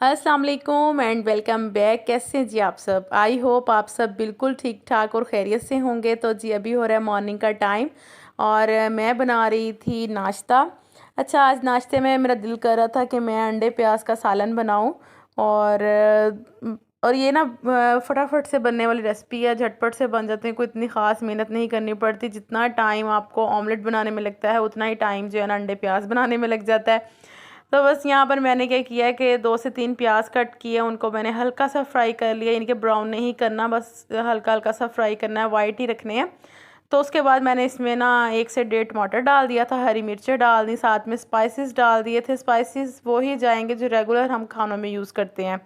अस्सलाम वालेकुम and welcome back. कैसे हैं जी आप सब? आई होप आप सब बिल्कुल ठीक ठाक और खैरियत से होंगे। तो जी अभी हो रहा है मॉर्निंग का टाइम और मैं बना रही थी नाश्ता। अच्छा, आज नाश्ते में मेरा दिल कर रहा था कि मैं अंडे प्याज का सालन बनाऊं और ये ना फटाफट से बनने वाली रेसिपी है, झटपट से बन जाते हैं, कोई इतनी ख़ास मेहनत नहीं करनी पड़ती। जितना टाइम आपको ऑमलेट बनाने में लगता है उतना ही टाइम जो है ना अंडे प्याज बनाने में लग जाता है। तो बस यहाँ पर मैंने क्या किया है कि 2 से 3 प्याज कट किए, उनको मैंने हल्का सा फ्राई कर लिया। यानी कि ब्राउन नहीं करना, बस हल्का हल्का सा फ्राई करना है, वाइट ही रखने हैं। तो उसके बाद मैंने इसमें ना 1 से 1.5 टमाटर डाल दिया था, हरी मिर्चें डाल दी, साथ में स्पाइसेस डाल दिए थे। स्पाइसेस वो ही जाएंगे जो रेगुलर हम खानों में यूज़ करते हैं।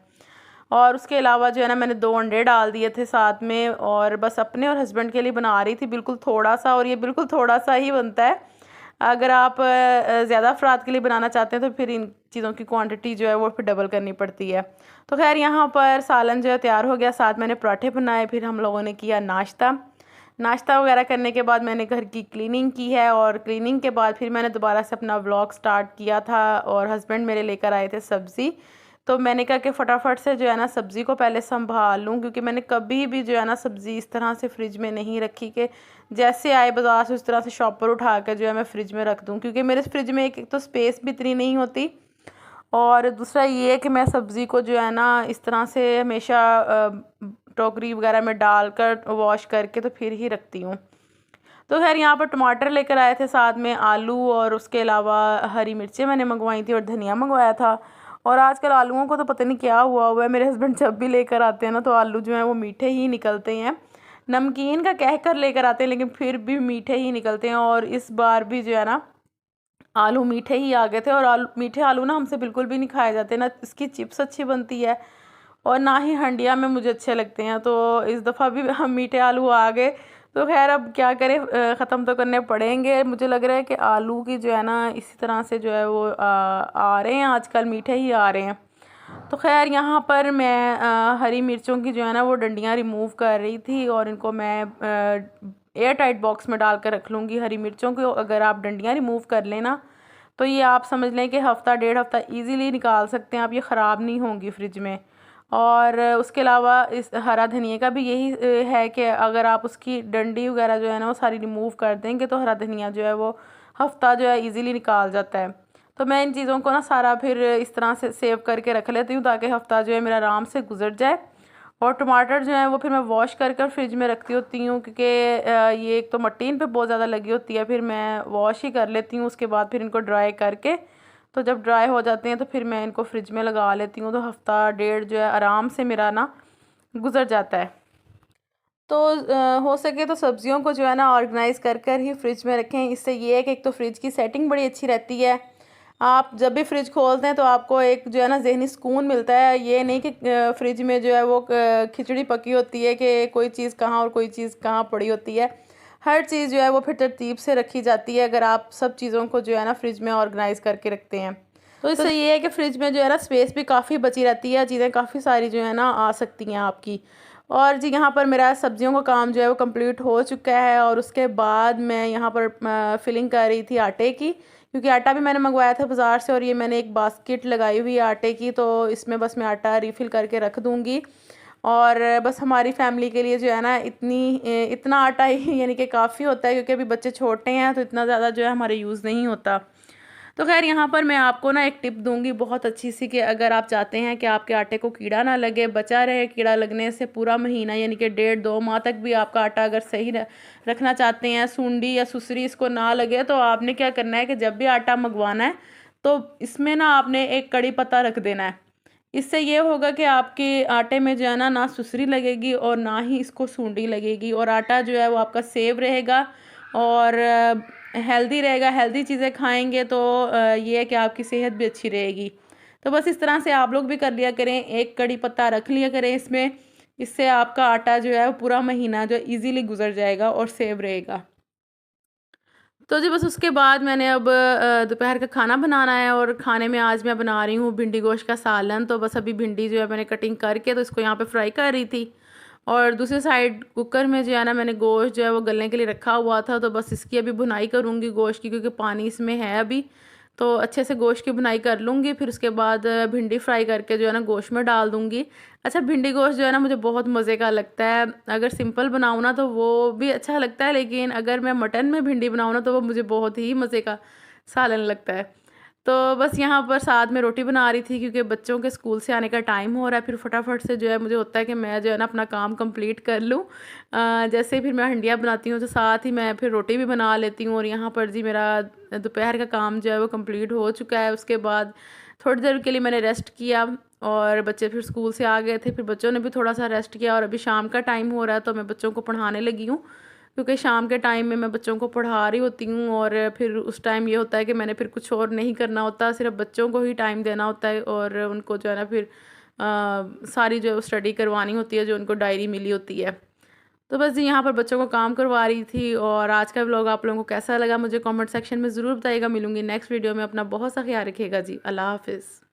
और उसके अलावा जो है ना मैंने 2 अंडे डाल दिए थे साथ में, और बस अपने और हस्बैंड के लिए बना रही थी, बिल्कुल थोड़ा सा, और ये बिल्कुल थोड़ा सा ही बनता है। अगर आप ज़्यादा अफराद के लिए बनाना चाहते हैं तो फिर इन चीज़ों की क्वांटिटी जो है वो फिर डबल करनी पड़ती है। तो खैर यहाँ पर सालन जो है तैयार हो गया, साथ मैंने पराठे बनाए, फिर हम लोगों ने किया नाश्ता। नाश्ता वगैरह करने के बाद मैंने घर की क्लीनिंग की है, और क्लीनिंग के बाद फिर मैंने दोबारा से अपना व्लॉग स्टार्ट किया था, और हस्बैंड मेरे लेकर आए थे सब्ज़ी। तो मैंने कहा कि फटाफट से जो है ना सब्ज़ी को पहले संभाल लूँ, क्योंकि मैंने कभी भी जो है ना सब्ज़ी इस तरह से फ्रिज में नहीं रखी कि जैसे आए बाज़ार से उस तरह से शॉपर उठा कर जो है मैं फ़्रिज में रख दूँ। क्योंकि मेरे फ्रिज में एक तो स्पेस भी इतनी नहीं होती, और दूसरा ये है कि मैं सब्ज़ी को जो है ना इस तरह से हमेशा टोकरी वगैरह में डालकर वॉश करके तो फिर ही रखती हूँ। तो खैर यहाँ पर टमाटर लेकर आए थे, साथ में आलू, और उसके अलावा हरी मिर्चें मैंने मंगवाई थी, और धनिया मंगवाया था। और आजकल आलूओं को तो पता नहीं क्या हुआ है, मेरे हस्बैंड जब भी लेकर आते हैं ना तो आलू जो हैं वो मीठे ही निकलते हैं। नमकीन का कह कर लेकर आते हैं लेकिन फिर भी मीठे ही निकलते हैं, और इस बार भी जो है ना आलू मीठे ही आ गए थे। और आलू, मीठे आलू ना हमसे बिल्कुल भी नहीं खाए जाते, ना इसकी चिप्स अच्छी बनती है और ना ही हंडिया में मुझे अच्छे लगते हैं। तो इस दफ़ा भी हम मीठे आलू आ गए। तो खैर अब क्या करें, ख़त्म तो करने पड़ेंगे। मुझे लग रहा है कि आलू की जो है ना इसी तरह से जो है वो आ रहे हैं, आजकल मीठे ही आ रहे हैं। तो खैर यहाँ पर मैं हरी मिर्चों की जो है ना वो डंडियाँ रिमूव कर रही थी, और इनको मैं एयर टाइट बॉक्स में डाल कर रख लूँगी। हरी मिर्चों को अगर आप डंडियाँ रिमूव कर लेना तो ये आप समझ लें कि हफ़्ता 1.5 हफ़्ता ईज़िली निकाल सकते हैं आप, ये ख़राब नहीं होंगी फ्रिज में। और उसके अलावा इस हरा धनिया का भी यही है कि अगर आप उसकी डंडी वगैरह जो है ना वो सारी रिमूव कर देंगे तो हरा धनिया जो है वो हफ़्ता जो है ईज़िली निकाल जाता है। तो मैं इन चीज़ों को ना सारा फिर इस तरह से सेव करके रख लेती हूँ ताकि हफ़्ता जो है मेरा आराम से गुजर जाए। और टमाटर जो है वो फिर मैं वॉश कर कर फ्रिज में रखती होती हूँ, क्योंकि ये एक तो मट्टी इन पे बहुत ज़्यादा लगी होती है, फिर मैं वॉश ही कर लेती हूँ। उसके बाद फिर इनको ड्राई करके, तो जब ड्राई हो जाते हैं तो फिर मैं इनको फ्रिज में लगा लेती हूँ। तो हफ़्ता 1.5 जो है आराम से मेरा ना गुजर जाता है। तो हो सके तो सब्जियों को जो है ना ऑर्गेनाइज़ कर कर ही फ्रिज में रखें। इससे ये है कि एक तो फ्रिज की सेटिंग बड़ी अच्छी रहती है। आप जब भी फ्रिज खोलते हैं तो आपको एक जो है ना ज़हनी सुकून मिलता है। ये नहीं कि फ्रिज में जो है वो खिचड़ी पकी होती है कि कोई चीज़ कहाँ और कोई चीज़ कहाँ पड़ी होती है। हर चीज़ जो है वो फिर तरतीब से रखी जाती है अगर आप सब चीज़ों को जो है ना फ्रिज में ऑर्गेनाइज़ करके रखते हैं। तो इससे ये है कि फ्रिज में जो है ना स्पेस भी काफ़ी बची रहती है, चीज़ें काफ़ी सारी जो है ना आ सकती हैं आपकी। और जी यहाँ पर मेरा सब्जियों का काम जो है वो कंप्लीट हो चुका है, और उसके बाद मैं यहाँ पर फिलिंग कर रही थी आटे की, क्योंकि आटा भी मैंने मंगवाया था बाज़ार से, और ये मैंने एक बास्केट लगाई हुई है आटे की, तो इसमें बस मैं आटा रिफ़िल करके रख दूँगी। और बस हमारी फैमिली के लिए जो है ना इतना आटा ही यानी कि काफ़ी होता है, क्योंकि अभी बच्चे छोटे हैं तो इतना ज़्यादा जो है हमारे यूज़ नहीं होता। तो खैर यहाँ पर मैं आपको ना एक टिप दूंगी बहुत अच्छी सी, कि अगर आप चाहते हैं कि आपके आटे को कीड़ा ना लगे, बचा रहे कीड़ा लगने से पूरा महीना, यानी कि 1.5-2 माह तक भी आपका आटा अगर सही रखना चाहते हैं, सूंडी या सुसरी इसको ना लगे, तो आपने क्या करना है कि जब भी आटा मंगवाना है तो इसमें ना आपने एक कड़ी पत्ता रख देना है। इससे ये होगा कि आपके आटे में जो है ना सुसरी लगेगी और ना ही इसको सूंडी लगेगी, और आटा जो है वो आपका सेव रहेगा और हेल्दी रहेगा। हेल्दी चीज़ें खाएंगे तो ये है कि आपकी सेहत भी अच्छी रहेगी। तो बस इस तरह से आप लोग भी कर लिया करें, एक कड़ी पत्ता रख लिया करें इसमें। इससे आपका आटा जो है वो पूरा महीना जो इजीली गुजर जाएगा और सेव रहेगा। तो जी बस उसके बाद मैंने अब दोपहर का खाना बनाना है, और खाने में आज मैं बना रही हूँ भिंडी गोश्त का सालन। तो बस अभी भिंडी जो है मैंने कटिंग करके तो इसको यहाँ पे फ्राई कर रही थी, और दूसरी साइड कुकर में जो है ना मैंने गोश्त जो है वो गलने के लिए रखा हुआ था। तो बस इसकी अभी भुनाई करूँगी गोश्त की, क्योंकि पानी इसमें है अभी। तो अच्छे से गोश्त की बुनाई कर लूँगी, फिर उसके बाद भिंडी फ्राई करके जो है ना गोश्त में डाल दूँगी। अच्छा, भिंडी गोश्त जो है ना मुझे बहुत मज़े का लगता है। अगर सिंपल बनाऊँ ना तो वो भी अच्छा लगता है, लेकिन अगर मैं मटन में भिंडी बनाऊँ ना तो वो मुझे बहुत ही मज़े का सालन लगता है। तो बस यहाँ पर साथ में रोटी बना रही थी, क्योंकि बच्चों के स्कूल से आने का टाइम हो रहा है। फिर फटाफट से जो है मुझे होता है कि मैं जो है ना अपना काम कंप्लीट कर लूँ। जैसे फिर मैं हंडिया बनाती हूँ तो साथ ही मैं फिर रोटी भी बना लेती हूँ। और यहाँ पर जी मेरा दोपहर का काम जो है वो कंप्लीट हो चुका है। उसके बाद थोड़ी देर के लिए मैंने रेस्ट किया और बच्चे फिर स्कूल से आ गए थे, फिर बच्चों ने भी थोड़ा सा रेस्ट किया। और अभी शाम का टाइम हो रहा है तो मैं बच्चों को पढ़ाने लगी हूँ, क्योंकि शाम के टाइम में मैं बच्चों को पढ़ा रही होती हूँ। और फिर उस टाइम ये होता है कि मैंने फिर कुछ और नहीं करना होता, सिर्फ बच्चों को ही टाइम देना होता है और उनको जो है ना फिर सारी जो स्टडी करवानी होती है, जो उनको डायरी मिली होती है। तो बस जी यहाँ पर बच्चों को काम करवा रही थी। और आज का व्लॉग आप लोगों को कैसा लगा मुझे कमेंट सेक्शन में ज़रूर बताइएगा। मिलूंगी नेक्स्ट वीडियो में। अपना बहुत सा ख्याल रखिएगा जी। अल्लाह हाफिज़।